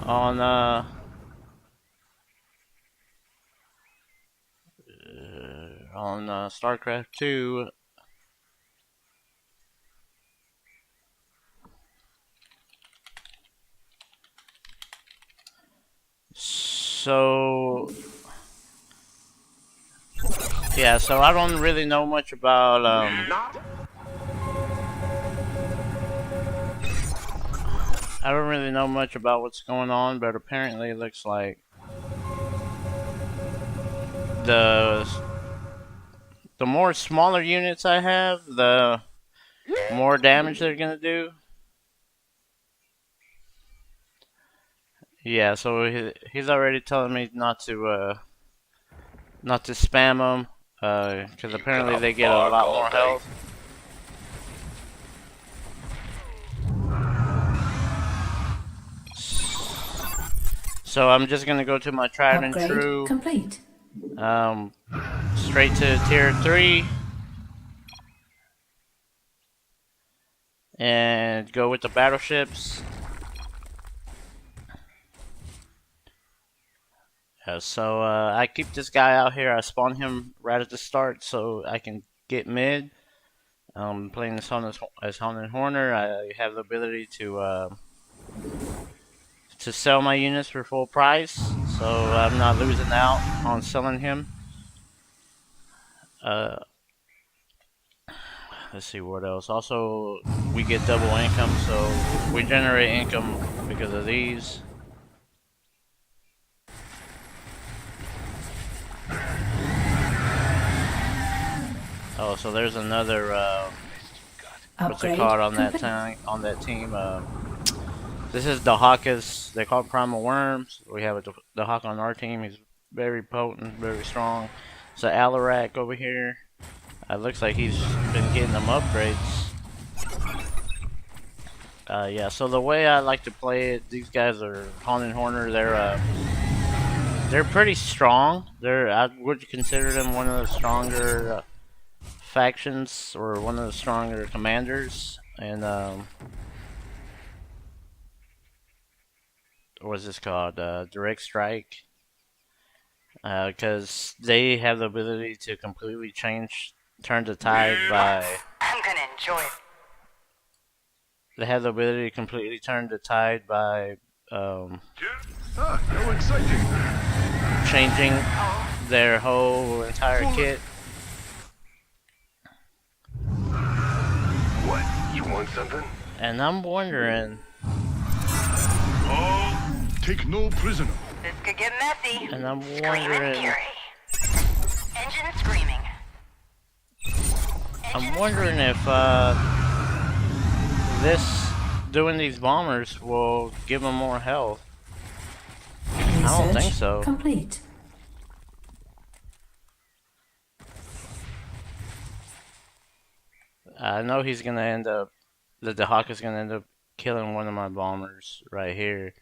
on Starcraft 2. So yeah, so I don't really know much about I don't really know much about what's going on, but apparently it looks like the more smaller units I have, the more damage they're gonna do. Yeah, so he's already telling me not to spam them, because apparently they get a lot more health. So I'm just gonna go to my tried and true, complete. Straight to tier 3, and go with the battleships. So I keep this guy out here. I spawn him right at the start so I can get mid. Playing this as Haunted Horner, I have the ability to sell my units for full price, so I'm not losing out on selling him. Let's see what else. Also, we get double income, so we generate income because of these. Oh, so there's another what's it called on that team? This is the Hawkers. They call it Primal Worms. We have the Hawk on our team. He's very potent, very strong. So Alarak over here. It looks like he's been getting them upgrades. Yeah. So the way I like to play it, these guys are Haunted Horner. They're pretty strong. I would consider them one of the stronger factions, or one of the stronger commanders, and what's this called? Direct Strike, because they have the ability to completely turn the tide by. I'm gonna enjoy it. They have the ability to completely turn the tide by changing their whole entire kit. Want something? And I'm wondering. Take no prisoner. This could get messy. And I'm wondering. Engine screaming. I'm wondering if doing these bombers will give them more health. I don't think so. Complete. I know he's gonna end up. That the Hawk is gonna end up killing one of my bombers right here.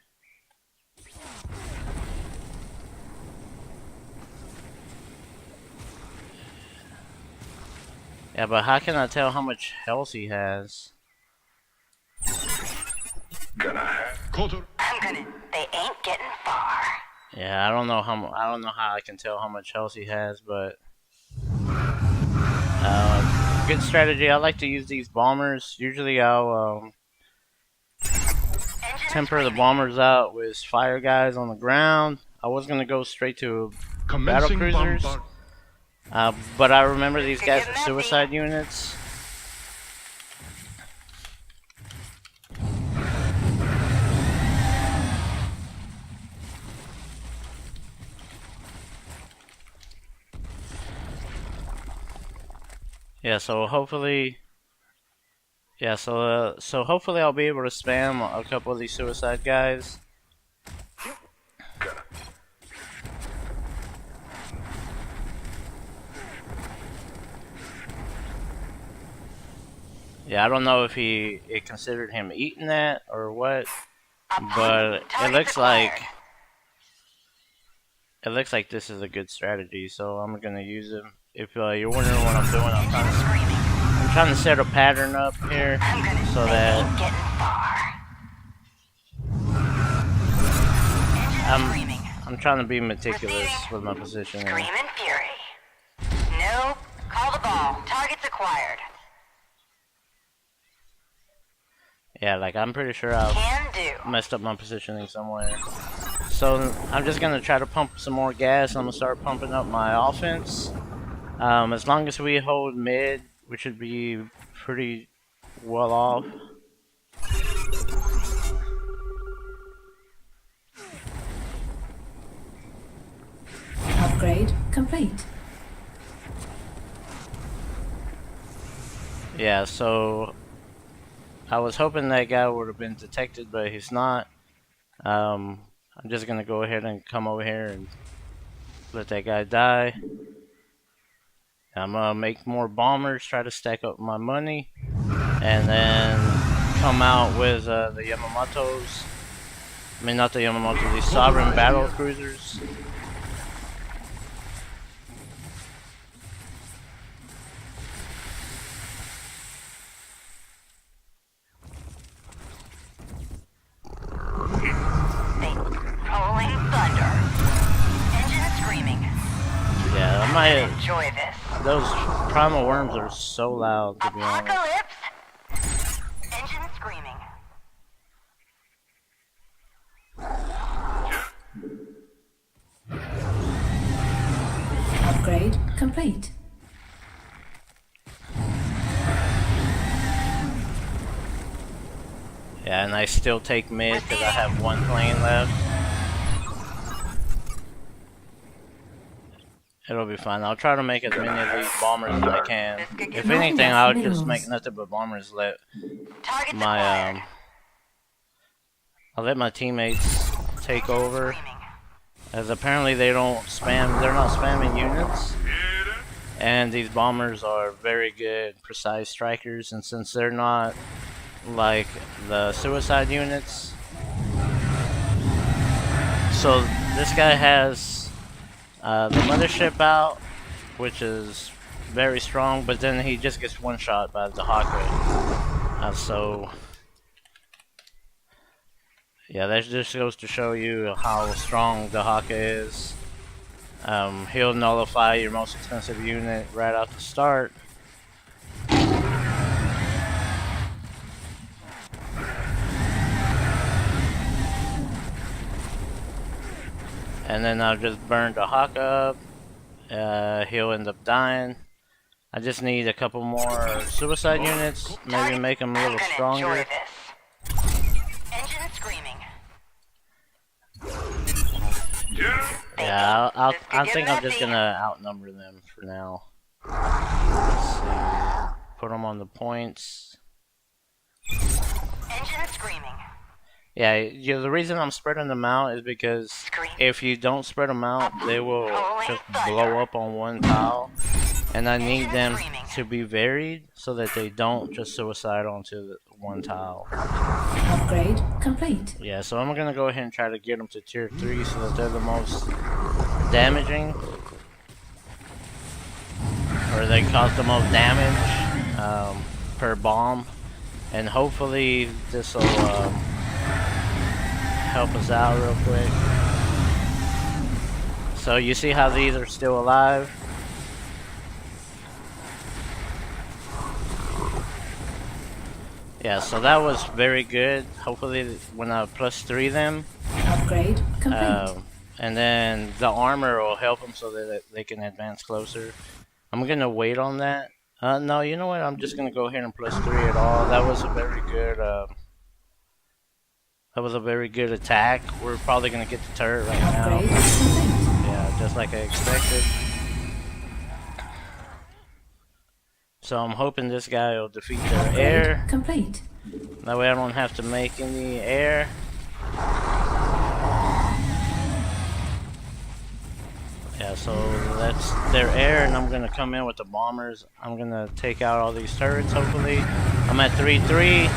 Yeah, but how can I tell how much health he has? They ain't getting far. Yeah, I don't know how I can tell how much health he has, but good strategy. I like to use these bombers. Usually I'll temper the bombers out with fire guys on the ground. I was gonna go straight to battle cruisers, but I remember these guys are suicide units. Yeah, so hopefully, so hopefully I'll be able to spam a couple of these suicide guys. Yeah, I don't know if it considered him eating that or what, but it looks like this is a good strategy, so I'm gonna use him. If you're wondering what I'm doing, I'm trying to set a pattern up here so that I'm trying to be meticulous with my positioning. Scream and fury. No. Call the ball. Targets acquired. Yeah, like I'm pretty sure I Can do. messed up my positioning somewhere. So I'm just gonna try to pump some more gas. I'm gonna start pumping up my offense. As long as we hold mid, we should be pretty well off. Upgrade complete. Yeah, so I was hoping that guy would have been detected, but he's not. I'm just gonna go ahead and come over here and let that guy die. I'm gonna make more bombers, try to stack up my money, and then come out with the Yamamotos. I mean, not the Yamamoto, the Sovereign Battle Cruisers. Rolling thunder. Engine screaming. Yeah, I might. Enjoy this. Those primal worms are so loud, to be honest. Apocalypse. Engine screaming. Upgrade complete. Yeah, and I still take mid because I have one plane left. It'll be fine. I'll try to make as many of these bombers as I can. If anything, I'll just make nothing but bombers. Targets My acquired. I'll let my teammates take over, as apparently they don't spam. They're not spamming units, and these bombers are very good, precise strikers. And since they're not like the suicide units, so this guy has the mothership out, which is very strong, but then he just gets one shot by the Hawker. So yeah, that just goes to show you how strong the Hawker is. He'll nullify your most expensive unit right off the start. And then I'll just burn the Hawk up. He'll end up dying. I just need a couple more suicide units, maybe make him a little stronger. Enjoy this. Engine screaming. Yeah, I think I'm just gonna outnumber them for now. Let's see. Put them on the points. Engine screaming. Yeah, the reason I'm spreading them out is because if you don't spread them out, they will just blow up on one tile. And I need them to be varied so that they don't just suicide onto the one tile. Upgrade complete. Yeah, so I'm gonna go ahead and try to get them to tier 3 so that they're the most damaging. Or they cause the most damage per bomb. And hopefully this will help us out real quick. So you see how these are still alive? Yeah, so that was very good. Hopefully when I +3 them, Upgrade complete. and then the armor will help them so that they can advance closer. I'm gonna wait on that. No, you know what? I'm just gonna go ahead and +3 it all. That was a very good. That was a very good attack. We're probably gonna get the turret right now. Upgrade complete. Yeah, just like I expected. So I'm hoping this guy will defeat their Upgrade air. complete. That way I don't have to make any air. Yeah, so that's their air, and I'm gonna come in with the bombers. I'm gonna take out all these turrets, hopefully. I'm at 3-3.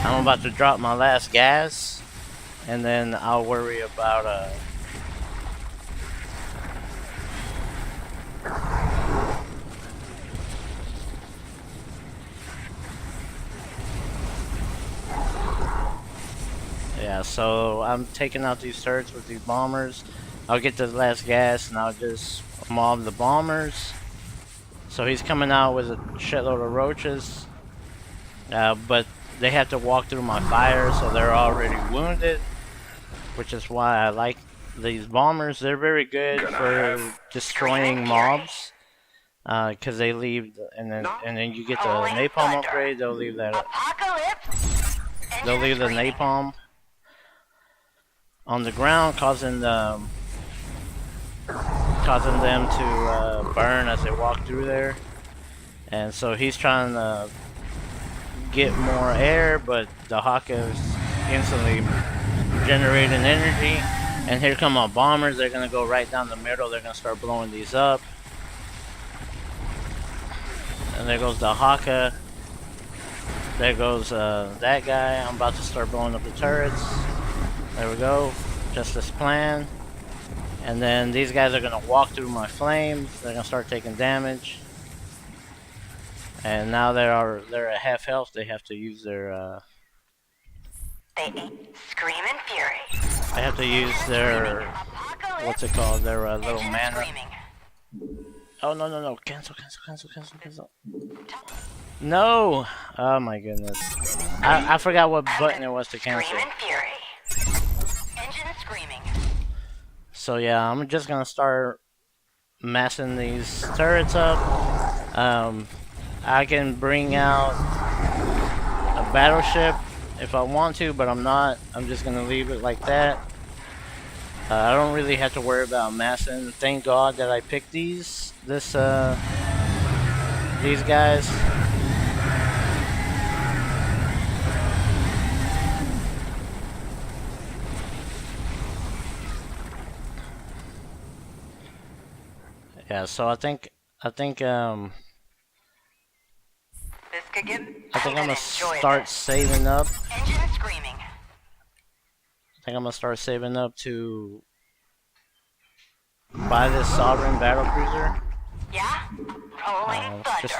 I'm about to drop my last gas, and then I'll worry about Yeah, so I'm taking out these turrets with these bombers. I'll get the last gas and I'll just mob the bombers. So he's coming out with a shitload of roaches. But they have to walk through my fire, so they're already wounded. Which is why I like these bombers. They're very good for destroying mobs. Cause they leave, and then you get the napalm upgrade. They'll leave that. They'll leave the napalm on the ground, causing them to burn as they walk through there. And so he's trying to get more air, but the Hawk is instantly generating energy. And here come our bombers. They're gonna go right down the middle. They're gonna start blowing these up. And there goes the Haka. There goes that guy. I'm about to start blowing up the turrets. There we go. Just as planned. And then these guys are gonna walk through my flames. They're gonna start taking damage. And now they're at half health. They have to use their They scream in fury. they have to use their what's it called? Their little mana. Oh no! Cancel! No! Oh my goodness! I forgot what button it was to cancel. Scream in fury. Engine screaming. So yeah, I'm just gonna start massing these turrets up. I can bring out a battleship if I want to, but I'm not. I'm just gonna leave it like that. I don't really have to worry about massing. Thank God that I picked these guys. Yeah, so I think This could get. I'm gonna start saving up. Engine screaming. I think I'm gonna start saving up to buy this Sovereign battlecruiser. Yeah? Rolling thunder. Just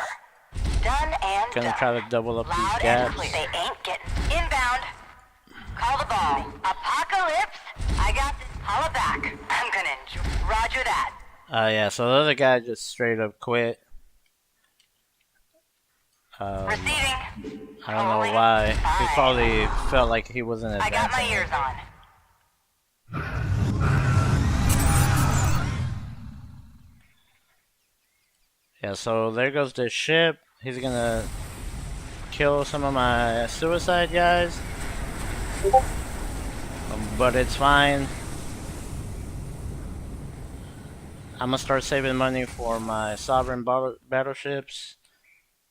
Done and gonna done. try to double up these Loud and gaps. clear. They ain't getting inbound. Call the ball. Apocalypse. I got this. Holla back. I'm gonna enjoy. Roger that. Yeah, so the other guy just straight up quit. Receiving. I don't know why. He probably felt like he wasn't I got my advancing. ears on. Yeah, so there goes this ship. He's gonna kill some of my suicide guys. But it's fine. I'm gonna start saving money for my Sovereign battleships.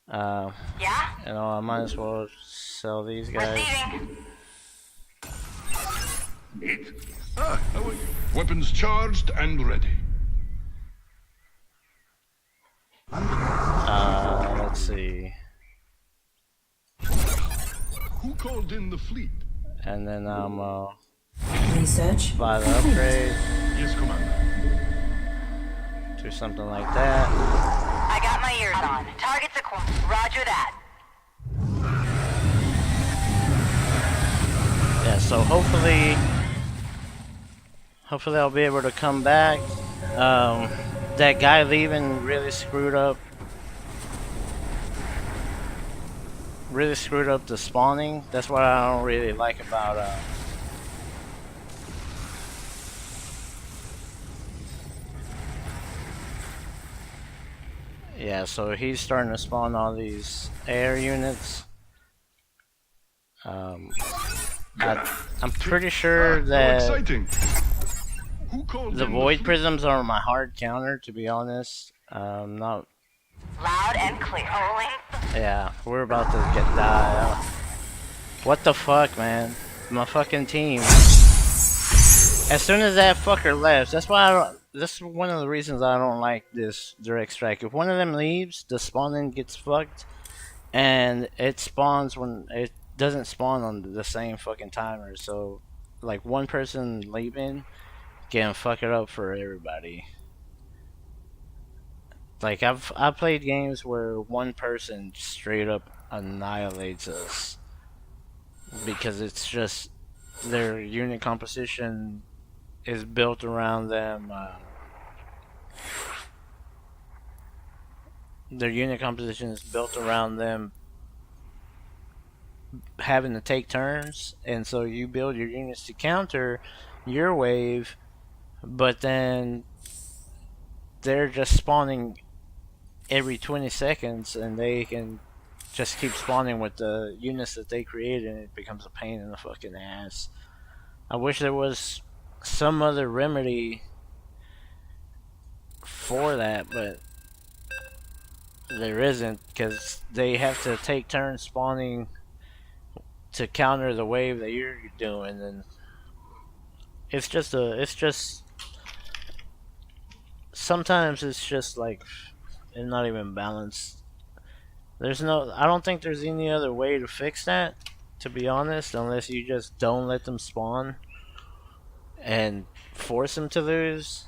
Yeah? You know, I might as well sell these guys. Receiving. Weapons charged and ready. Let's see. Who called in the fleet? And then Research. buy the upgrade. Yes, Commander. Do something like that. I got my ears on. Targets acquired. Roger that. Yeah, so hopefully I'll be able to come back. That guy leaving really screwed up the spawning. That's what I don't really like about yeah, so he's starting to spawn all these air units. I'm pretty sure How that exciting. Who called the in void fleet? prisms are my hard counter, to be honest. Not. Loud and clear. Rolling. Yeah, we're about to get die. What the fuck, man? My fucking team. As soon as that fucker left, that's why I don't. This is one of the reasons I don't like this direct strike. If one of them leaves, the spawning gets fucked, and it spawns when it doesn't spawn on the same fucking timer. So, like one person leaving can fuck it up for everybody. Like I've played games where one person straight up annihilates us because it's just their unit composition is built around them. Their unit composition is built around them having to take turns, and so you build your units to counter your wave, but then they're just spawning every 20 seconds, and they can just keep spawning with the units that they created, and it becomes a pain in the fucking ass. I wish there was some other remedy for that, but there isn't, because they have to take turns spawning to counter the wave that you're doing, and it's just sometimes it's just like it's not even balanced. I don't think there's any other way to fix that, to be honest, unless you just don't let them spawn and force them to lose.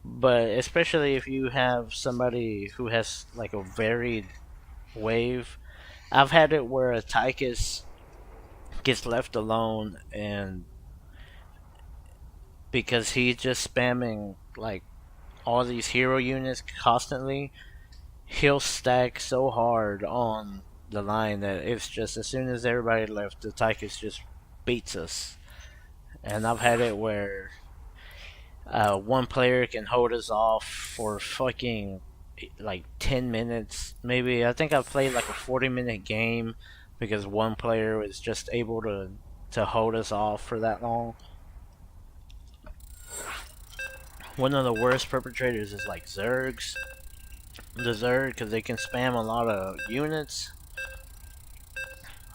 But especially if you have somebody who has like a varied wave. I've had it where a Tychus gets left alone, and because he's just spamming like all these hero units constantly, he'll stack so hard on the line that it's just as soon as everybody left, the Tychus just beats us. And I've had it where one player can hold us off for fucking like 10 minutes. Maybe, I think I've played like a 40-minute game because one player was just able to hold us off for that long. One of the worst perpetrators is like Zergs. The Zerg, because they can spam a lot of units.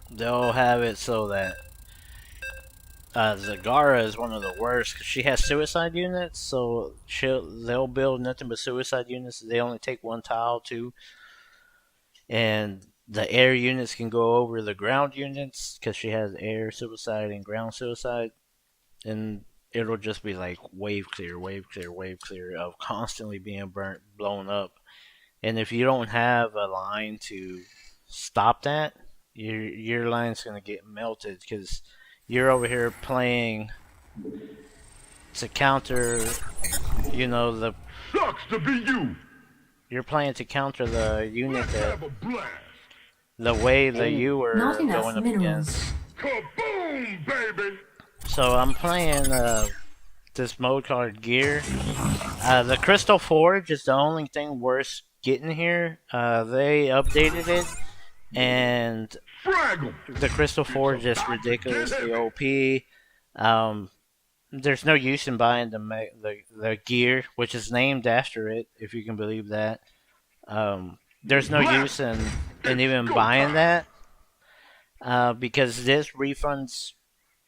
They'll have it so that Zagara is one of the worst because she has suicide units, so they'll build nothing but suicide units. They only take one tile too, and the air units can go over the ground units because she has air suicide and ground suicide, and it'll just be like wave clear, wave clear, wave clear of constantly being burnt, blown up. And if you don't have a line to stop that, your line's gonna get melted because you're over here playing to counter, you know, the... Sucks to be you! You're playing to counter the unit that... The wave that you were going up against. Kaboom, baby! So I'm playing this mode called Gear. The Crystal Forge is the only thing worth getting here. They updated it, and the Crystal Forge is ridiculously OP. There's no use in buying the gear, which is named after it, if you can believe that. There's no use in even buying that, because this refunds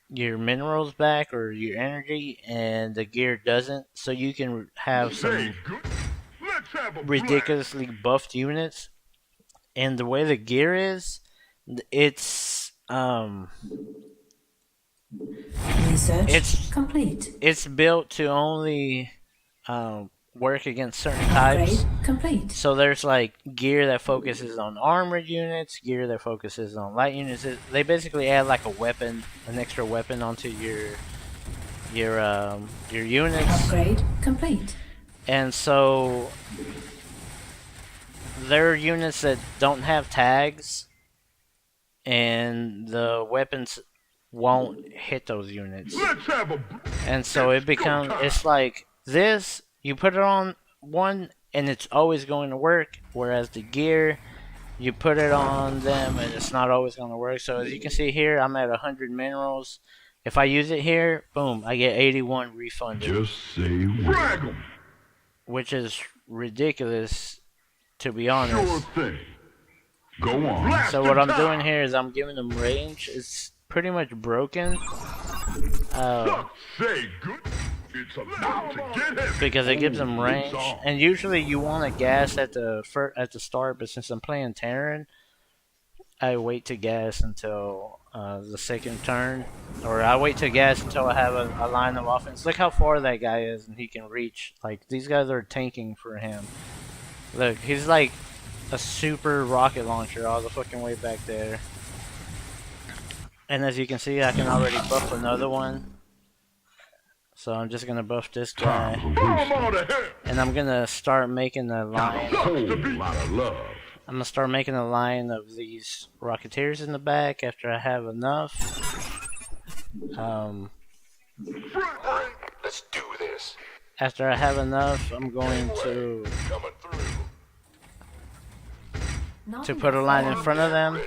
your minerals back or your energy, and the gear doesn't. So you can have some ridiculously buffed units. And the way the gear is, it's Research complete. It's built to only work against certain types. Upgrade complete. So there's like gear that focuses on armored units, gear that focuses on light units. They basically add like a weapon, an extra weapon onto your units. Upgrade complete. And so there are units that don't have tags, and the weapons won't hit those units. And so it's like this, you put it on one and it's always going to work, whereas the gear, you put it on them and it's not always going to work. So as you can see here, I'm at 100 minerals. If I use it here, boom, I get 81 refunded. Just say what? Which is ridiculous, to be honest. Sure thing. Go on. So what I'm doing here is I'm giving them range. It's pretty much broken. Say good. It's about to get heavy. Because it gives them range, and usually you want to gas at the start, but since I'm playing Terran, I wait to gas until the second turn, or I wait to gas until I have a line of offense. Look how far that guy is, and he can reach. Like, these guys are tanking for him. Look, he's like a super rocket launcher all the fucking way back there. And as you can see, I can already buff another one. So I'm just gonna buff this guy, and I'm gonna start making a line. I'm gonna start making a line of these Rocketeers in the back after I have enough. Let's do this. After I have enough, I'm going to put a line in front of them,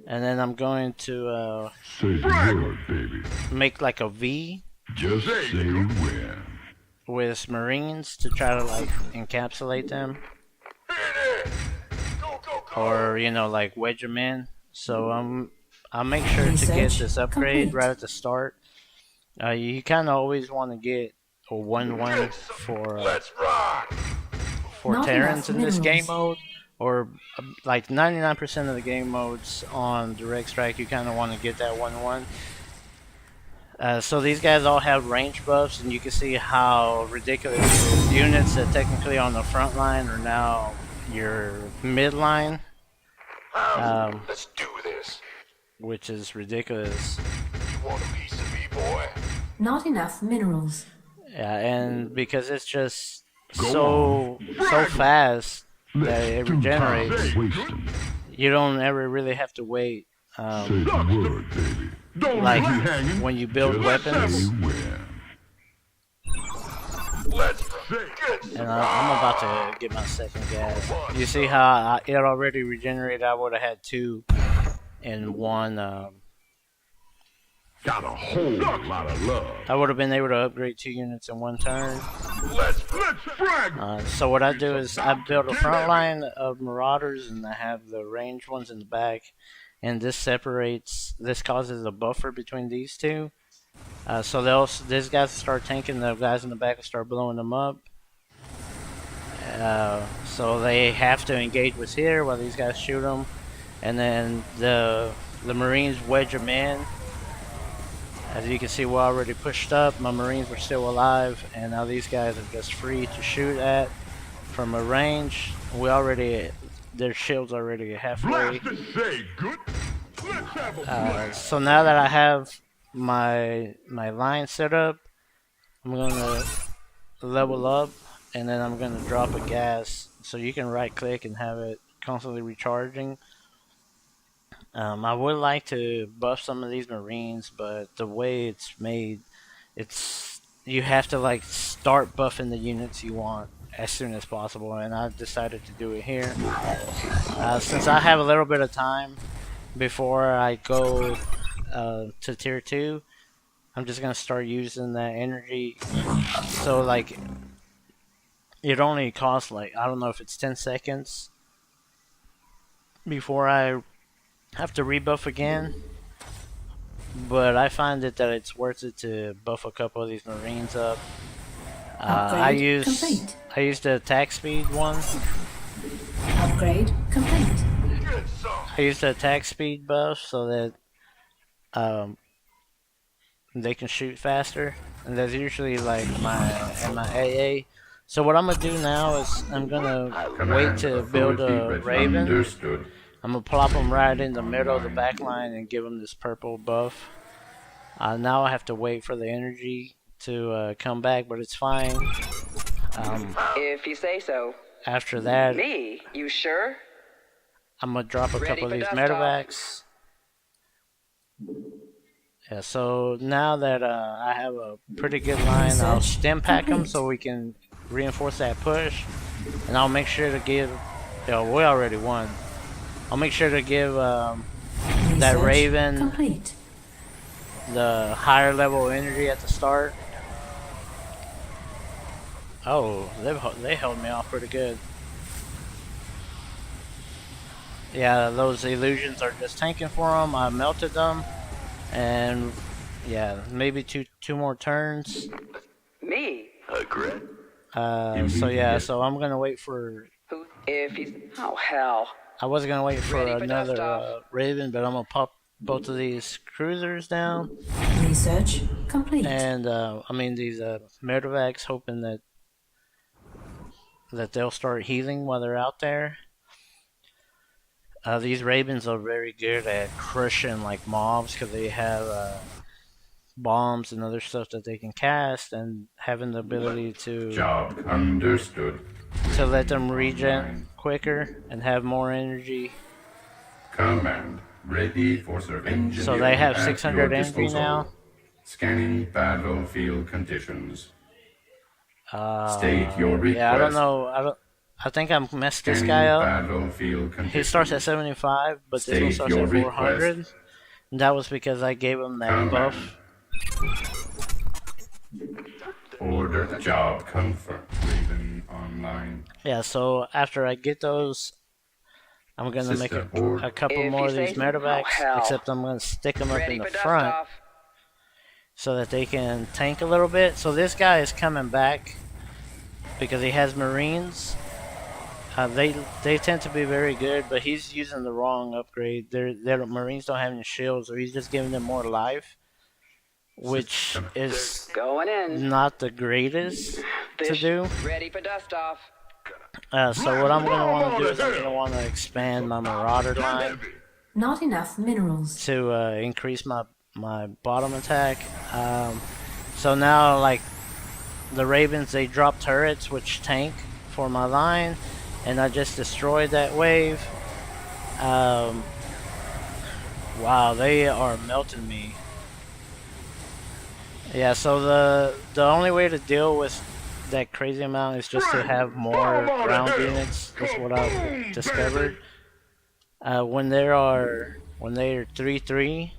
and then I'm going to Say the word, baby. make like a V. Just say when. With Marines to try to like encapsulate them, or you know, like wedge them in. So I'll make sure to get this upgrade right at the start. You kind of always want to get a 1-1 for Terrans in this game mode, or like 99% of the game modes on Direct Strike. You kind of want to get that 1-1. So these guys all have range buffs, and you can see how ridiculous units that technically on the front line are now your mid line. Let's do this. Which is ridiculous. You want a piece of me, boy? Not enough minerals. Yeah, and because it's just so fast that it regenerates, you don't ever really have to wait. Say the word, baby. Like when you build weapons, and I'm about to get my second gas. You see how it already regenerated? I would have had 2 in one. Got a whole lot of love. I would have been able to upgrade 2 units in one turn. Let's frag. So what I do is I build a front line of Marauders, and I have the ranged ones in the back. And this separates. This causes a buffer between these two. So these guys start tanking. The guys in the back will start blowing them up. So they have to engage with here while these guys shoot them, and then the Marines wedge them in. As you can see, we're already pushed up. My Marines were still alive, and now these guys are just free to shoot at from a range. Their shield's already halfway. So now that I have my line set up, I'm gonna level up, and then I'm gonna drop a gas. So you can right click and have it constantly recharging. I would like to buff some of these Marines, but the way it's made, you have to like start buffing the units you want as soon as possible, and I decided to do it here. Since I have a little bit of time before I go to tier 2, I'm just gonna start using that energy. So like, it only costs like, I don't know if it's 10 seconds before I have to rebuff again, but I find that it's worth it to buff a couple of these Marines up. I used the attack speed one. Upgrade complete. I used the attack speed buff so that they can shoot faster, and that's usually like my AA. So what I'm gonna do now is I'm gonna wait to build a Raven. I'm gonna plop them right in the middle of the back line and give them this purple buff. Now I have to wait for the energy to come back, but it's fine. If you say so. After that, Me? You sure? I'm gonna drop a couple of these medevacs. Yeah, so now that I have a pretty good line, I'll stem pack them so we can reinforce that push, and I'll make sure to give. We already won. I'll make sure to give that Raven the higher level energy at the start. Oh, they held me off pretty good. Yeah, those illusions are just tanking for them. I melted them, and yeah, maybe two more turns. Me? Agree. So yeah, so I'm gonna wait for. Who? If he's. Oh hell. I was gonna wait for Ready for another Raven, but I'm gonna pop both of these cruisers down. Research complete. And I mean these medevacs, hoping that they'll start healing while they're out there. these Ravens are very good at crushing like mobs because they have bombs and other stuff that they can cast, and having the ability to Job understood. let them regen quicker and have more energy. Command ready for survey. So they have 600 energy now. Scanning battlefield conditions. State your request. Yeah, I don't know. I think I messed this guy up. Battlefield conditions. He starts at 75, but this one starts at 400. And that was because I gave him that buff. Order job confirmed. Raven online. Yeah, so after I get those, I'm gonna make a couple more of these medevacs, except I'm gonna stick them up in the front so that they can tank a little bit. So this guy is coming back because he has Marines. They tend to be very good, but he's using the wrong upgrade. Their Marines don't have any shields, or he's just giving them more life, which is not the greatest to do. Ready for dust off. So what I'm going to want to do is I'm going to want to expand my Marauder line. Not enough minerals. To increase my bottom attack. So now, like, the Ravens, they drop turrets which tank for my line, and I just destroyed that wave. Wow, they are melting me. Yeah, so the only way to deal with that crazy amount is just to have more ground units. That's what I've discovered. When they're 3-3.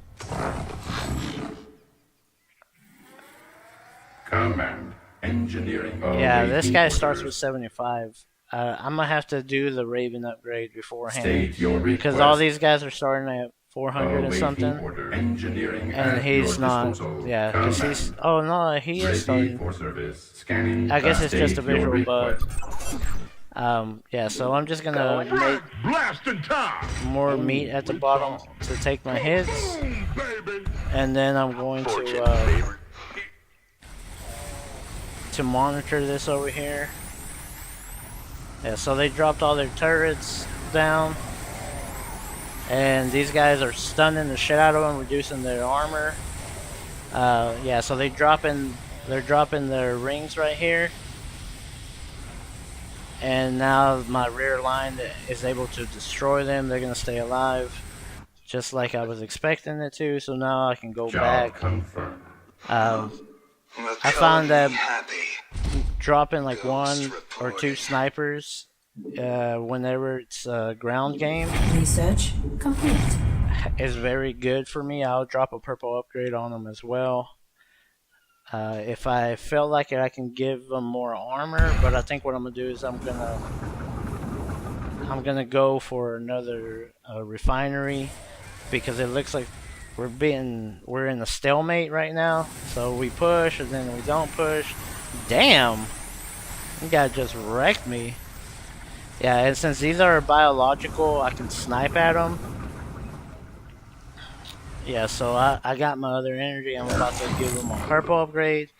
Command engineering. Yeah, this guy starts with 75. I'm gonna have to do the Raven upgrade beforehand because all these guys are starting at 400 and something, and he's not. Yeah, because he's. Oh no, he is starting. I guess it's just a visual bug. Yeah, so I'm just gonna make more meat at the bottom to take my hits, and then I'm going to monitor this over here. Yeah, so they dropped all their turrets down, and these guys are stunning the shit out of them, reducing their armor. Yeah, so they're dropping their rings right here, and now my rear line is able to destroy them. They're gonna stay alive, just like I was expecting it to. So now I can go back. I found that dropping like 1 or 2 snipers whenever it's a ground game Research complete. is very good for me. I'll drop a purple upgrade on them as well. If I felt like it, I can give them more armor, but I think what I'm gonna do is I'm gonna go for another refinery, because it looks like we're in a stalemate right now. So we push and then we don't push. Damn, you guy just wrecked me. Yeah, and since these are biological, I can snipe at them. Yeah, so I got my other energy. I'm about to give them a purple upgrade.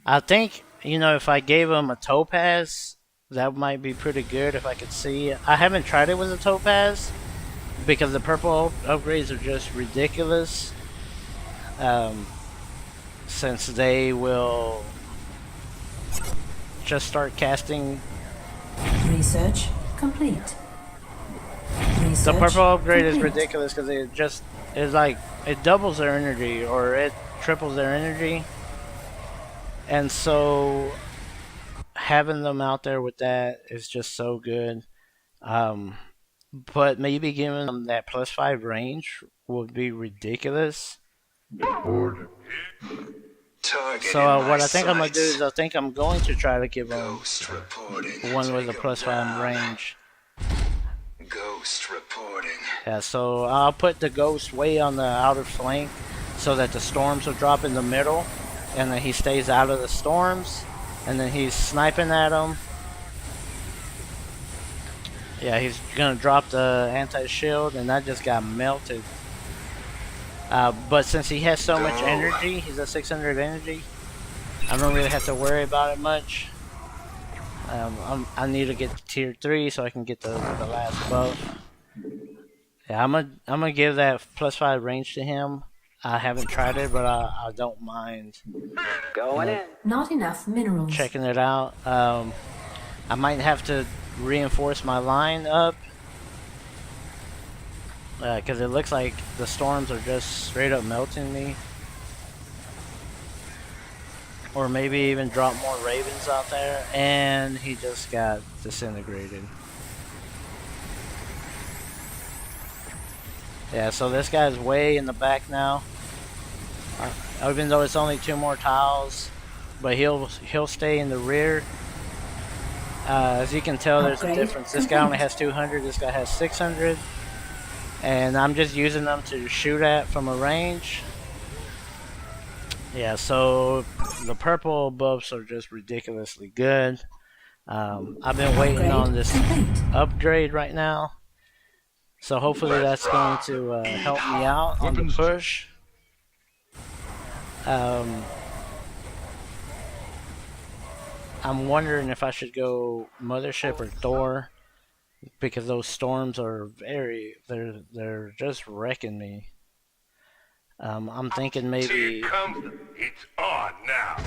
I think, you know, if I gave them a topaz, that might be pretty good if I could see. I haven't tried it with a topaz because the purple upgrades are just ridiculous. Since they will just start casting. Research complete. Research The purple upgrade is complete. ridiculous because it's like it doubles their energy, or it triples their energy, and so having them out there with that is just so good. But maybe giving them that +5 range would be ridiculous. So what I think I'm gonna do is I think I'm going to try to give them one with a +5 range. Ghost reporting. Yeah, so I'll put the ghost way on the outer flank so that the storms will drop in the middle, and then he stays out of the storms, and then he's sniping at them. Yeah, he's gonna drop the anti-shield, and that just got melted. But since he has so much energy, he's at 600 energy, I don't really have to worry about it much. I need to get to tier 3 so I can get the last buff. Yeah, I'm gonna give that +5 range to him. I haven't tried it, but I don't mind Going in. Not enough minerals. checking it out. I might have to reinforce my line up because it looks like the storms are just straight up melting me. Or maybe even drop more ravens out there. And he just got disintegrated. Yeah, so this guy's way in the back now. Even though it's only 2 more tiles, but he'll stay in the rear. As you can tell, there's a difference. This guy only has 200. This guy has 600. And I'm just using them to shoot at from a range. Yeah, so the purple buffs are just ridiculously good. I've been waiting on this upgrade right now. So hopefully that's going to help me out on the push. I'm wondering if I should go Mothership or Thor, because those storms are they're just wrecking me. I'm thinking maybe It's on now.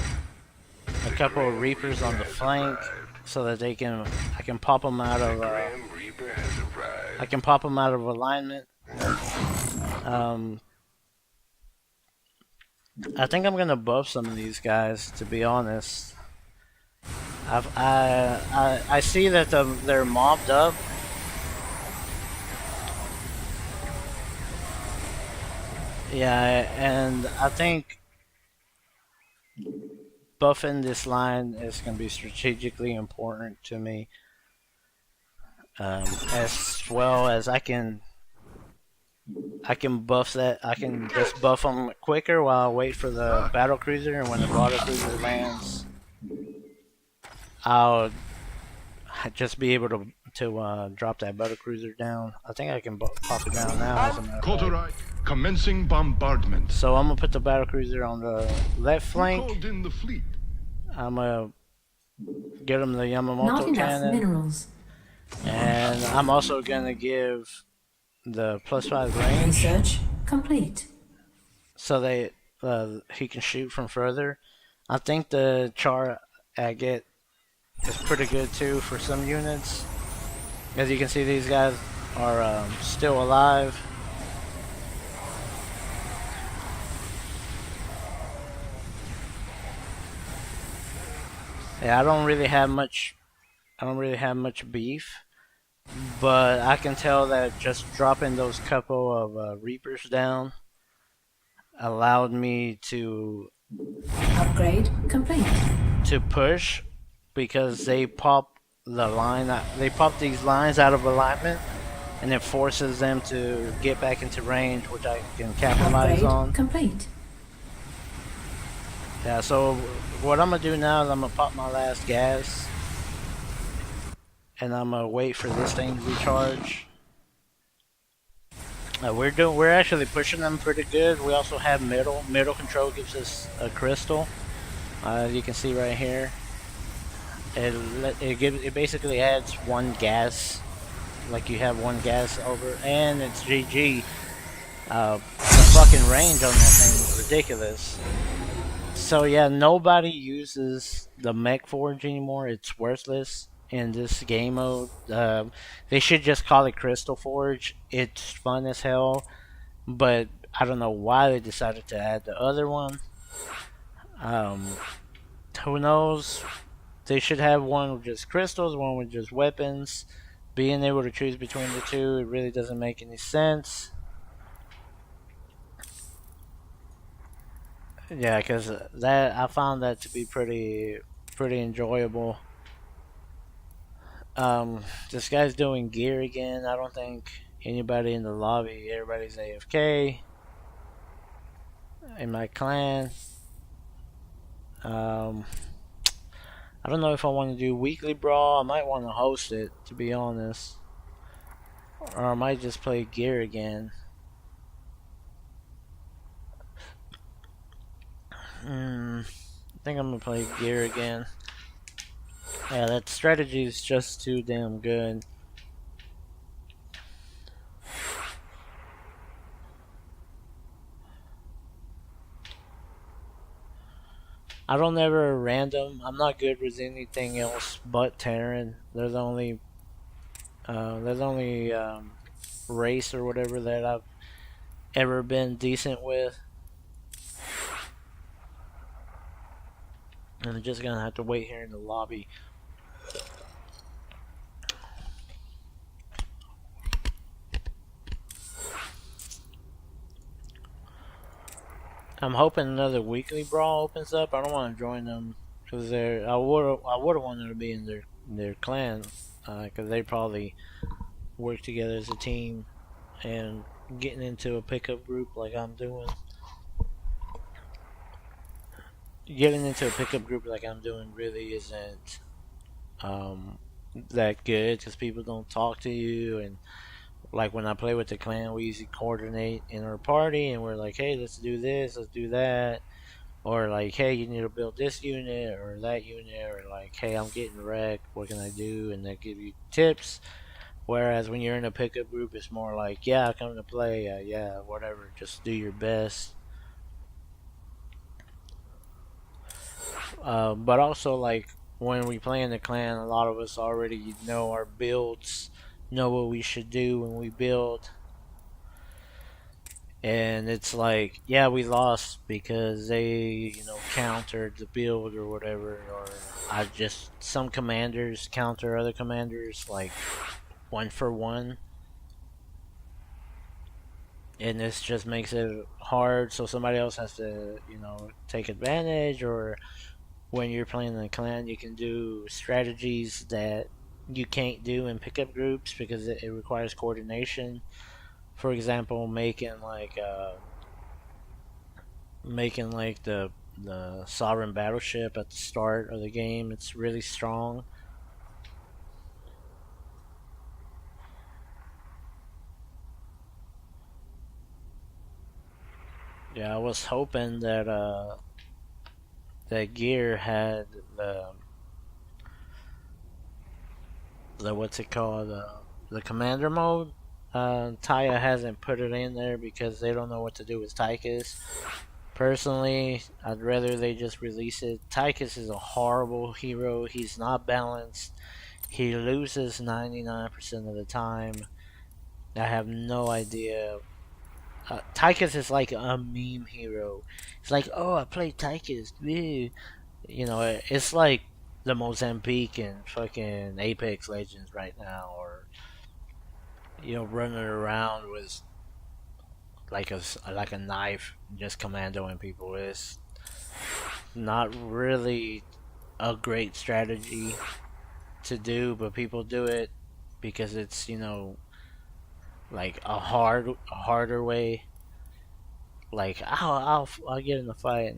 a couple of Reapers on the flank so that I can pop them out of Reaper has arrived. I can pop them out of alignment. I think I'm gonna buff some of these guys, to be honest. I see that they're mobbed up. Yeah, and I think buffing this line is going to be strategically important to me, as well as I can buff that. I can just buff them quicker while I wait for the battle cruiser, and when the battle cruiser lands, I'll just be able to drop that battle cruiser down. I think I can pop it down now, as a matter of fact. Commencing bombardment. So I'm gonna put the battle cruiser on the left flank. Called in the fleet. I'm gonna get him the Yamamoto Not enough cannon, minerals. and I'm also gonna give the +5 range, Research complete. so he can shoot from further. I think the char agate is pretty good too for some units. As you can see, these guys are still alive. Yeah, I don't really have much beef, but I can tell that just dropping those couple of Reapers down allowed me to Upgrade complete. push, because they pop these lines out of alignment, and it forces them to get back into range, which I can capitalize Upgrade on. complete. Yeah, so what I'm gonna do now is I'm gonna pop my last gas, and I'm gonna wait for this thing to recharge. We're actually pushing them pretty good. We also have middle control gives us a crystal. You can see right here. It basically adds 1 gas, like you have 1 gas over, and it's GG. The fucking range on that thing is ridiculous. So yeah, nobody uses the mech forge anymore. It's worthless in this game mode. They should just call it Crystal Forge. It's fun as hell, but I don't know why they decided to add the other one. Who knows? They should have one with just crystals, one with just weapons. Being able to choose between the two, it really doesn't make any sense. Yeah, because I found that to be pretty enjoyable. This guy's doing gear again. I don't think anybody in the lobby. Everybody's AFK in my clan. I don't know if I want to do weekly brawl. I might want to host it, to be honest, or I might just play gear again. I think I'm gonna play gear again. Yeah, that strategy is just too damn good. I don't ever random. I'm not good with anything else but Terran. There's only race or whatever that I've ever been decent with. And I'm just gonna have to wait here in the lobby. I'm hoping another weekly brawl opens up. I don't want to join them because I would have wanted to be in their clan because they probably work together as a team, and getting into a pickup group like I'm doing. Getting into a pickup group like I'm doing really isn't that good because people don't talk to you, and like when I play with the clan, we usually coordinate in our party and we're like, hey, let's do this, let's do that, or like, hey, you need to build this unit or that unit, or like, hey, I'm getting wrecked, what can I do? And they give you tips. Whereas when you're in a pickup group, it's more like, yeah, come to play, yeah, whatever, just do your best. But also, like, when we play in the clan, a lot of us already know our builds, know what we should do when we build. And it's like, yeah, we lost because they, countered the build or whatever. Or some commanders counter other commanders, like, 1-for-1. And this just makes it hard, so somebody else has to, take advantage. Or when you're playing in the clan, you can do strategies that you can't do in pickup groups because it requires coordination. For example, making like the sovereign battleship at the start of the game. It's really strong. Yeah, I was hoping that that gear had the what's it called, the commander mode. Taya hasn't put it in there because they don't know what to do with Tychus. Personally, I'd rather they just release it. Tychus is a horrible hero. He's not balanced. He loses 99% of the time. I have no idea. Tychus is like a meme hero. It's like, oh, I played Tychus. Woo. It's like the Mozambique and fucking Apex Legends right now, or running around with like a knife, just commandoing people. It's not really a great strategy to do, but people do it because it's like a harder way. Like I'll get in the fight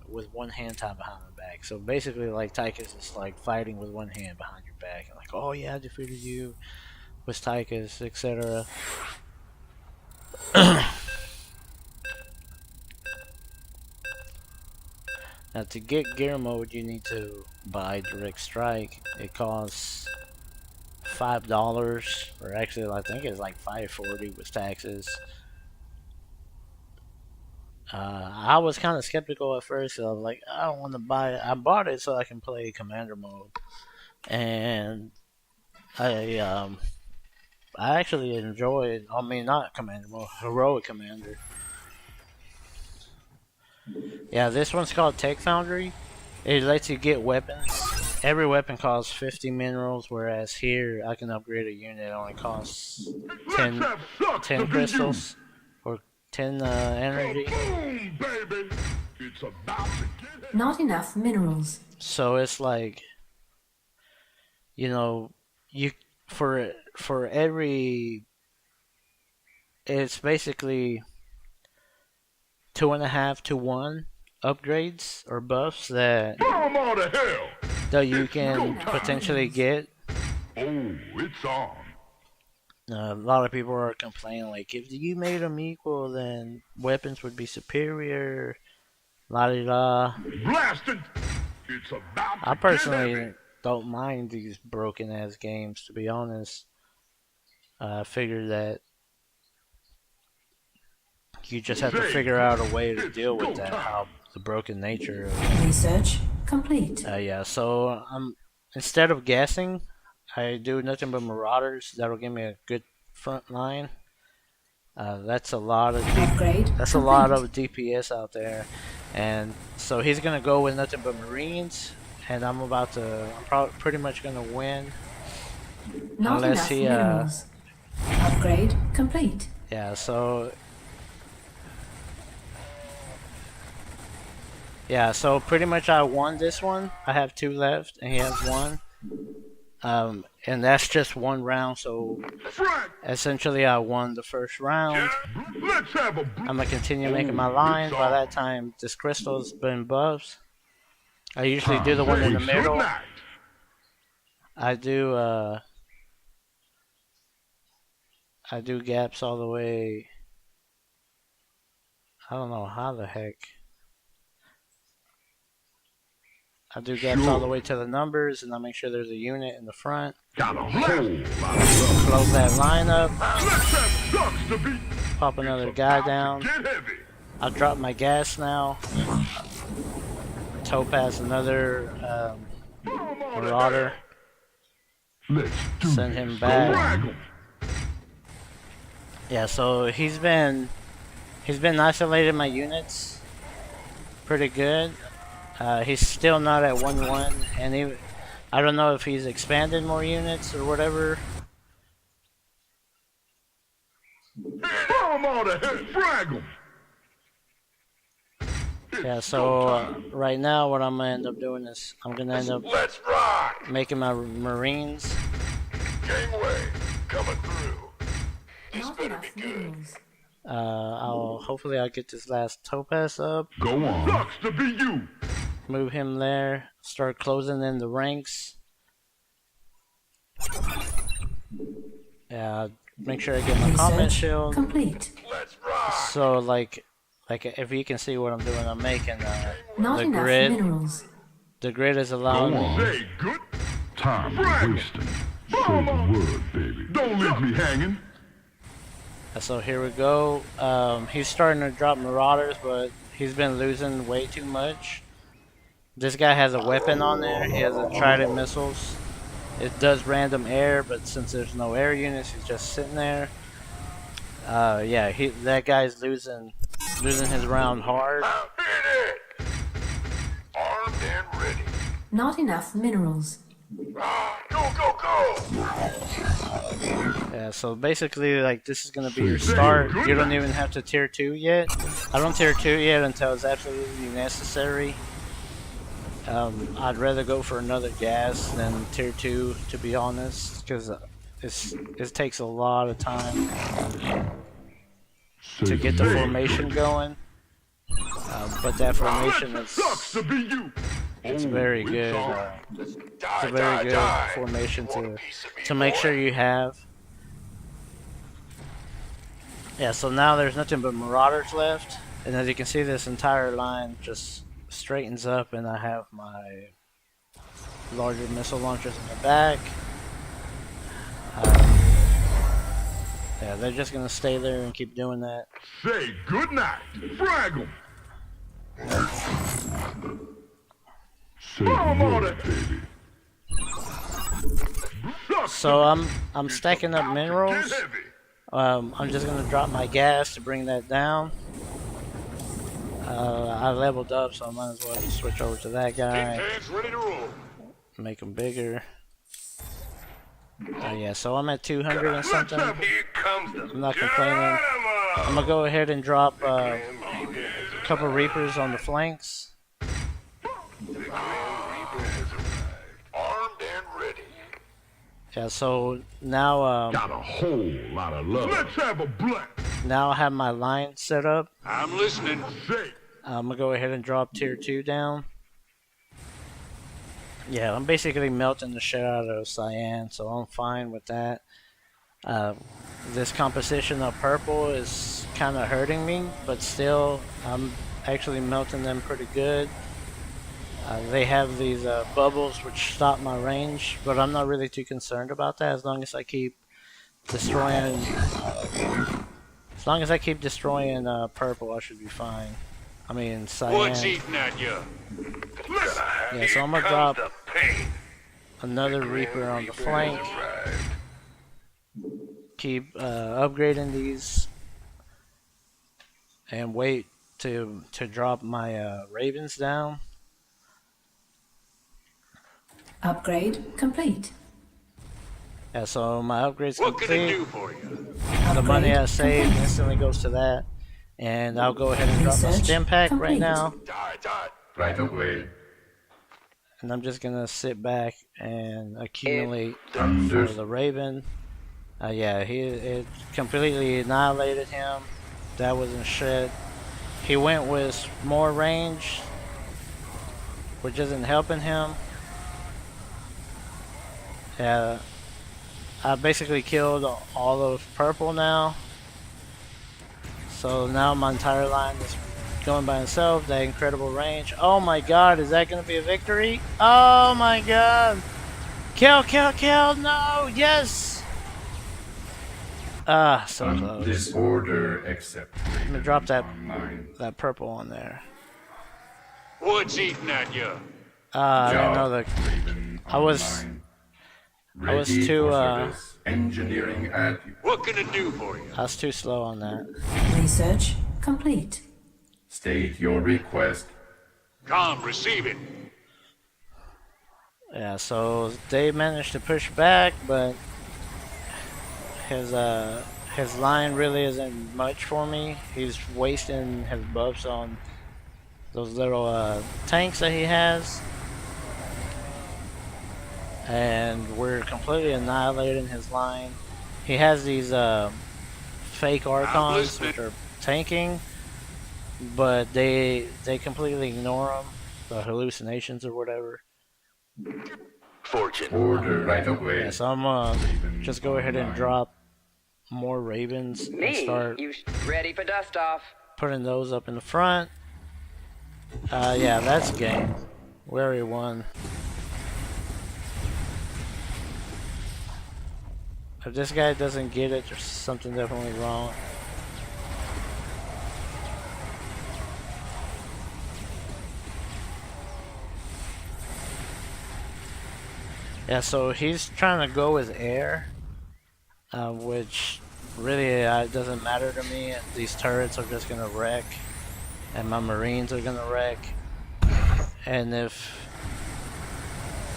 with one hand tied behind my back. So basically, like Tychus is like fighting with one hand behind your back, and like, oh yeah, I defeated you with Tychus, etc. Now to get gear mode, you need to buy Direct Strike. It costs $5, or actually, I think it's like $5.40 with taxes. I was kind of skeptical at first. So I was like, I don't want to buy it. I bought it so I can play Commander mode, and I actually enjoyed. I mean, not Commander mode, Heroic Commander. Yeah, this one's called Tech Foundry. It lets you get weapons. Every weapon costs 50 minerals, whereas here I can upgrade a unit. It only costs 10 crystals or 10 energy. Not enough minerals. So it's like, you for every, it's basically 2.5 to 1 upgrades or buffs that you can potentially get. Oh, it's on. A lot of people are complaining, like, if you made them equal, then weapons would be superior. La di da. Blasted! It's about to I personally don't mind these broken ass games, to be honest. I figured that you just have to figure out a way to deal with that. the broken nature of Research complete. yeah, so instead of gassing, I do nothing but marauders. That'll give me a good front line. That's a lot of Upgrade that's a complete. lot of DPS out there, and so he's gonna go with nothing but Marines, and I'm pretty much gonna win. Not Unless enough he, minerals. Upgrade complete. Yeah, so pretty much I won this one. I have 2 left, and he has 1. And that's just 1 round, so essentially I won the first round. Let's have a I'm gonna continue making my lines. By that time, this crystal's been buffed. I usually do the one in the middle. I do gaps all the way. I don't know how the heck. I do gaps all the way to the numbers, and I make sure there's a unit in the front. Got a whole lot of Close that line up. Let's have ducks to beat. Pop another guy down. Get heavy. I'll drop my gas now. Topaz another marauder. Let's do Send him back. Drag 'em. Yeah, so he's been isolating my units pretty good. He's still not at 1-1, and I don't know if he's expanded more units or whatever. Throw 'em all to hell. Drag 'em. Yeah, so right now what I'm gonna end up doing is I'm gonna end up Let's rock. making my Marines. Gangway coming through. Not enough minerals. Hopefully I'll get this last Topaz up. Go on. Sucks to be you. Move him there. Start closing in the ranks. Yeah, make sure I get my combat Research shield. complete. Let's rock. So like if you can see what I'm doing, I'm making Not the enough grid. minerals. The grid is allowing me. Say good. Time wasting. Say the word, baby. Don't leave me hanging. So here we go. He's starting to drop marauders, but he's been losing way too much. This guy has a weapon on there. He has a trident missiles. It does random air, but since there's no air units, he's just sitting there. Yeah, that guy's losing his round hard. Hit it. Armed and ready. Not enough minerals. Go, go, go. Yeah, so basically, like, this is gonna be your start. You don't even have to tier 2 yet. I don't tier 2 yet until it's absolutely necessary. I'd rather go for another gas than tier 2, to be honest, because it takes a lot of time to get the formation going. But that formation Sucks to be you. it's very good. It's a very good formation to make sure you have. Yeah, so now there's nothing but marauders left, and as you can see, this entire line just straightens up, and I have my larger missile launchers in the back. Yeah, they're just gonna stay there and keep doing that. Say good night. Frag 'em. Say the baby. So I'm stacking up minerals. Get heavy. I'm just gonna drop my gas to bring that down. I leveled up, so I might as well just switch over to that guy. Tanks ready to roll. Make them bigger. Yeah, so I'm at 200 and something. Here comes the I'm not complaining. I'm gonna go ahead and drop a couple Reapers on the flanks. Armed and ready. Yeah, so now Got a whole lot of love. Let's have a blast. now I have my line set up. I'm listening. Say. I'm gonna go ahead and drop tier 2 down. Yeah, I'm basically melting the shit out of cyan, so I'm fine with that. This composition of purple is kind of hurting me, but still, I'm actually melting them pretty good. They have these bubbles which stop my range, but I'm not really too concerned about that as long as I keep destroying. As long as I keep destroying purple, I should be fine. I mean, What's cyan. eating at you? Yeah, so I'm gonna drop another Reaper on the flank. Keep upgrading these, and wait to drop my Ravens down. Upgrade complete. Yeah, so my upgrade's What can I complete. do for you? The money I Upgrade saved complete. instantly goes to that. And I'll go ahead and drop my Research stim pack right complete. now. Right away. And I'm just gonna sit back and accumulate for Thunder. the Raven. Yeah, it completely annihilated him. That wasn't shit. He went with more range, which isn't helping him. Yeah, I basically killed all of purple now. So now my entire line is going by itself. That incredible range. Oh my god, is that gonna be a victory? Oh my god! Kill, kill, kill! No! Yes! Ah, so close. Disorder except. I'm gonna drop that Online. purple on there. What's eating at you? I didn't know Job. that. Raven I was- online. I was Ready too, for service. Engineering at you. What can I do for you? I was too slow on that. Research complete. State your request. Com, receive it. Yeah, so they managed to push back, but his line really isn't much for me. He's wasting his buffs on those little tanks that he has, and we're completely annihilating his line. He has these fake archons which are tanking, but they completely ignore them, the hallucinations or whatever. Order right away. Yeah, so I'm Raven just go ahead and online. drop more Ravens and Me? start You ready for dust off? putting those up in the front. Yeah, that's game. We already won. If this guy doesn't get it, there's something definitely wrong. Yeah, so he's trying to go with air, which really doesn't matter to me. These turrets are just gonna wreck, and my Marines are gonna wreck. And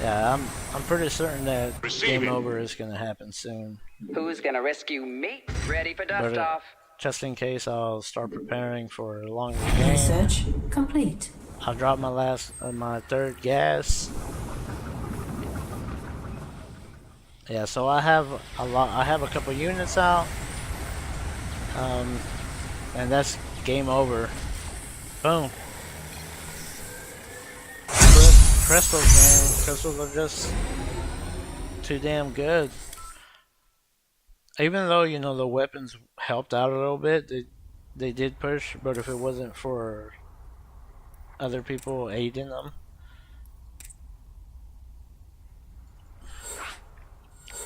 yeah, I'm pretty certain that game over is gonna happen soon. Who's gonna rescue me? Ready for dust But, off? Just in case, I'll start preparing for a longer game. Research complete. I'll drop my third gas. Yeah, so I have a couple units out, and that's game over. Boom. Crystals, man. Crystals are just too damn good. Even though, you know, the weapons helped out a little bit, they did push, but if it wasn't for other people aiding them.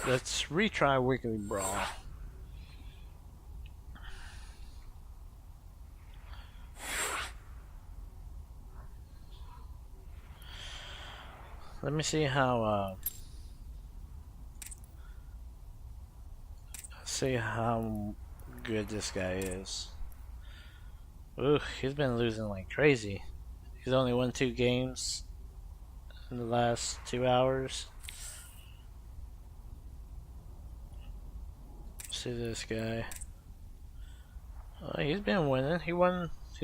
Let's retry Weekly Brawl. Let me see how good this guy is. Ooh, he's been losing like crazy. He's only won 2 games in the last 2 hours. See this guy. Oh, he's been winning. He's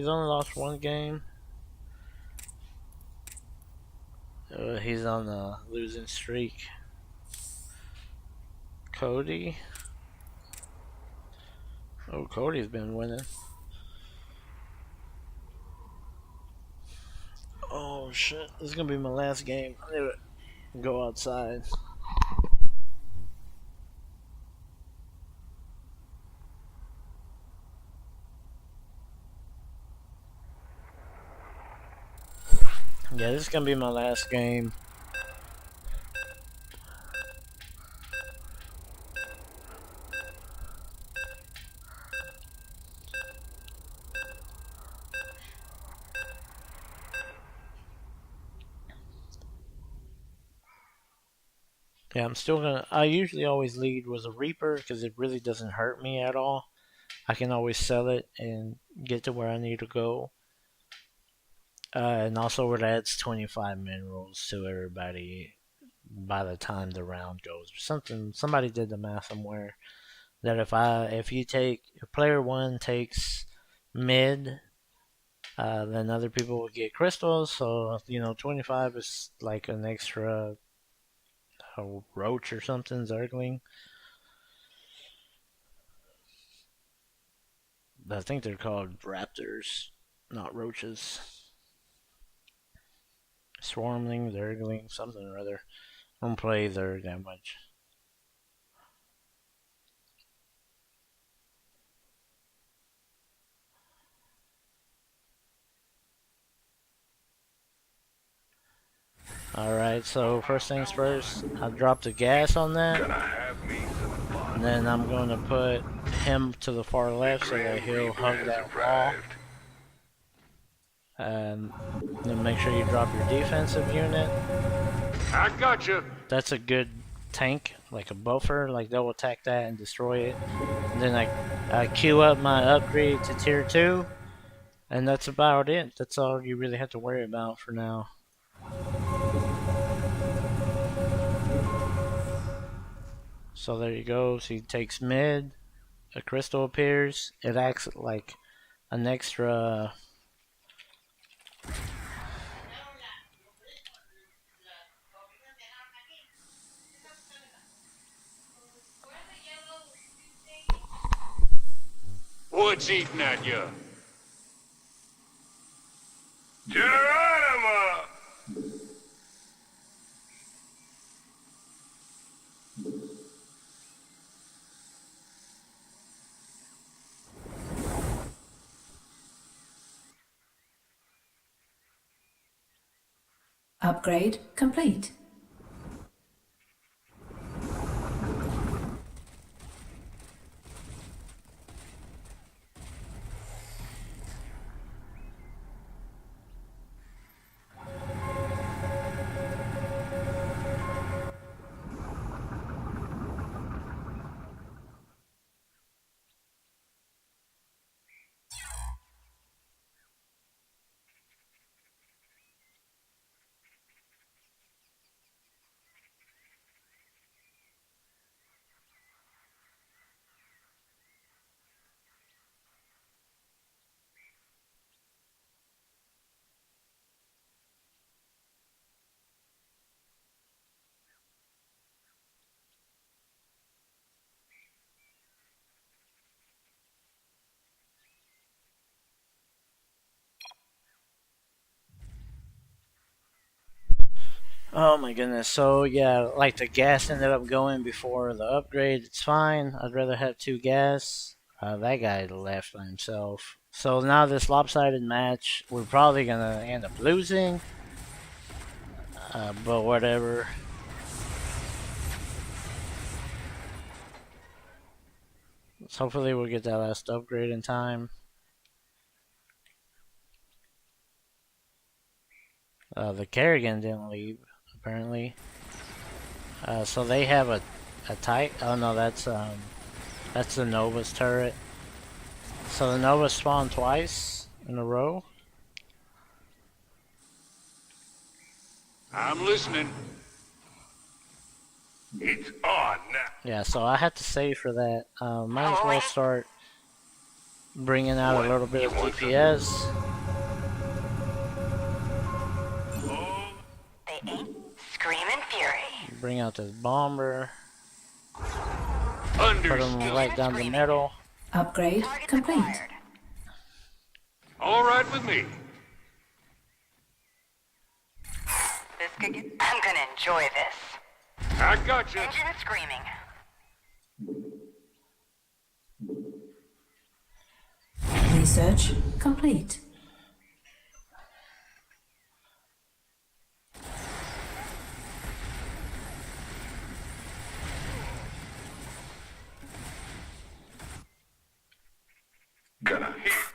only lost 1 game. He's on a losing streak. Cody. Oh, Cody's been winning. Oh shit, this is gonna be my last game. I need to go outside. Yeah, this is gonna be my last game. Yeah, I'm still gonna. I usually always lead with a Reaper because it really doesn't hurt me at all. I can always sell it and get to where I need to go. And also, it adds 25 minerals to everybody by the time the round goes. Somebody did the math somewhere that if player one takes mid, then other people will get crystals. So 25 is like an extra roach or something, zergling. I think they're called raptors, not roaches. Swarmling, zergling, something or other. I don't play Zerg that much. Alright, so first things first, I dropped the gas on that. And then I'm going to put him to the far left so that he'll hug that wall. And then make sure you drop your defensive unit. I gotcha. That's a good tank, like a buffer, like they'll attack that and destroy it. And then I queue up my upgrade to tier 2. And that's about it. That's all you really have to worry about for now. So there you go. So he takes mid. A crystal appears. It acts like an extra. What's eating at you? Geronimo! Upgrade complete. Oh my goodness. So yeah, like the gas ended up going before the upgrade. It's fine. I'd rather have 2 gas. That guy left by himself. So now this lopsided match, we're probably gonna end up losing. But whatever. So hopefully we'll get that last upgrade in time. The Kerrigan didn't leave, apparently. So they have a type. Oh no, that's the Nova's turret. So the Nova spawned twice in a row. I'm listening. It's on now. Yeah, so I had to save for that. Might as well start bringing out a little bit of DPS. They ain't screaming fury. Bring out this bomber. Put Understood. him right down the middle. Upgrade Target complete. acquired. All right with me. This could get... I'm gonna enjoy this. I gotcha. Engine screaming. Research complete.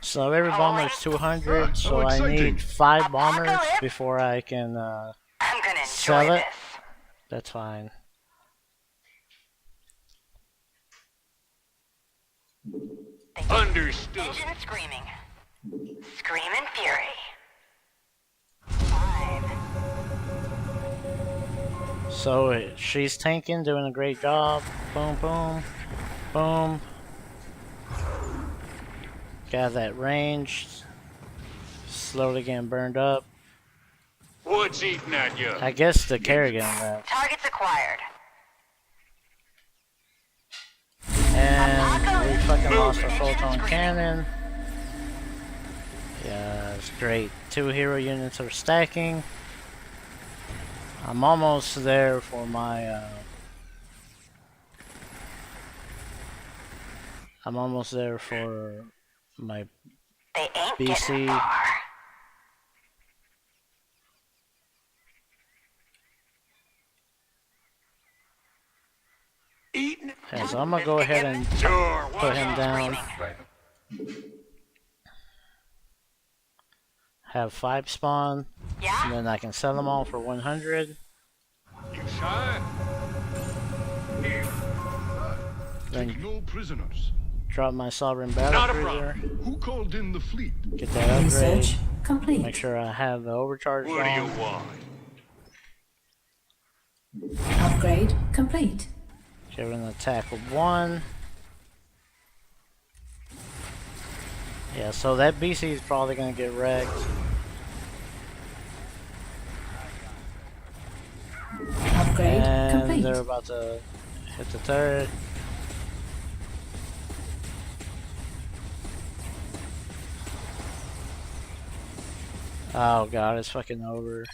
So every bomber is 200, so I need 5 bombers before I can I'm gonna enjoy sell it. this. That's fine. Understood. Engine screaming. Screaming fury. Fine. So she's tanking, doing a great job. Boom, boom, boom. Got that range. Slowly getting burned up. What's eating at you? I guess the Kerrigan left. Targets acquired. And we fucking lost our photon cannon. Yeah, it's great. 2 hero units are stacking. I'm almost there for my They ain't BC. getting far. Yeah, so I'm gonna go ahead and Sure, put him down. Right. Have 5 spawn, and Yeah? then I can sell them all for 100. You shy? Then Take no prisoners. drop my sovereign Not a battlecruiser. Who called in the fleet? Get that upgrade. Research complete. Make sure I have the overcharge What do you on. want? Upgrade complete. Give it an attack of 1. Yeah, so that BC is probably gonna get wrecked. Upgrade And complete. they're about to hit the turret. Oh god, it's fucking over.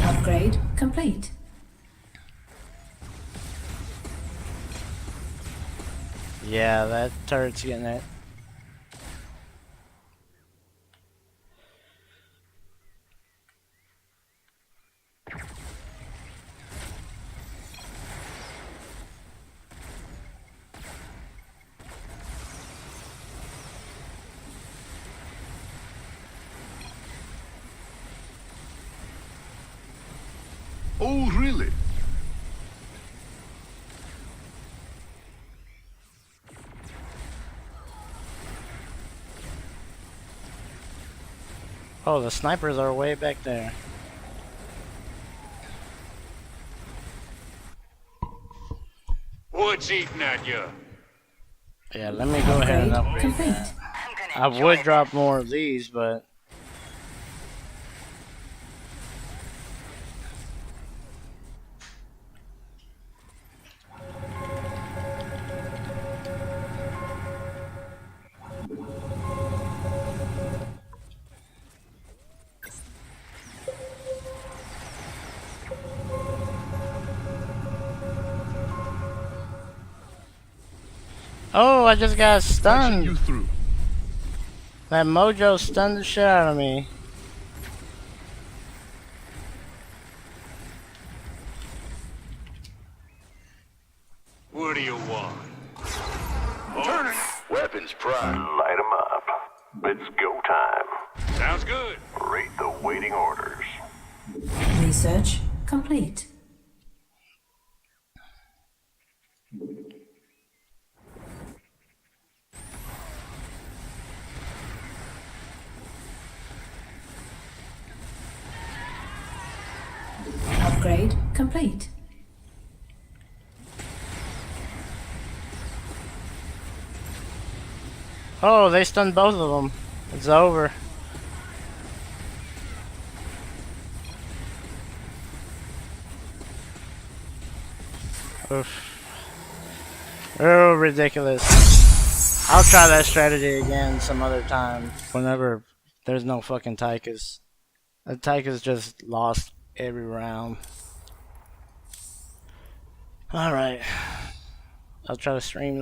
Upgrade complete. Yeah, that turret's getting it. Oh, really? Oh, the snipers are way back there. What's eating at you? Yeah, let me go ahead and Upgrade upgrade complete. that. I'm gonna I enjoy would this. drop more of these, but oh, I just got Patching you stunned. through. That mojo stunned the shit out of me. What do you want? Weapons prime. Light 'em up. It's go time. Sounds good. Rate the waiting orders. Research complete. Upgrade complete. Oh, they stunned both of them. It's over. Oof. Oh, ridiculous. I'll try that strategy again some other time. Whenever there's no fucking Tychus. The Tychus just lost every round. Alright. I'll try to stream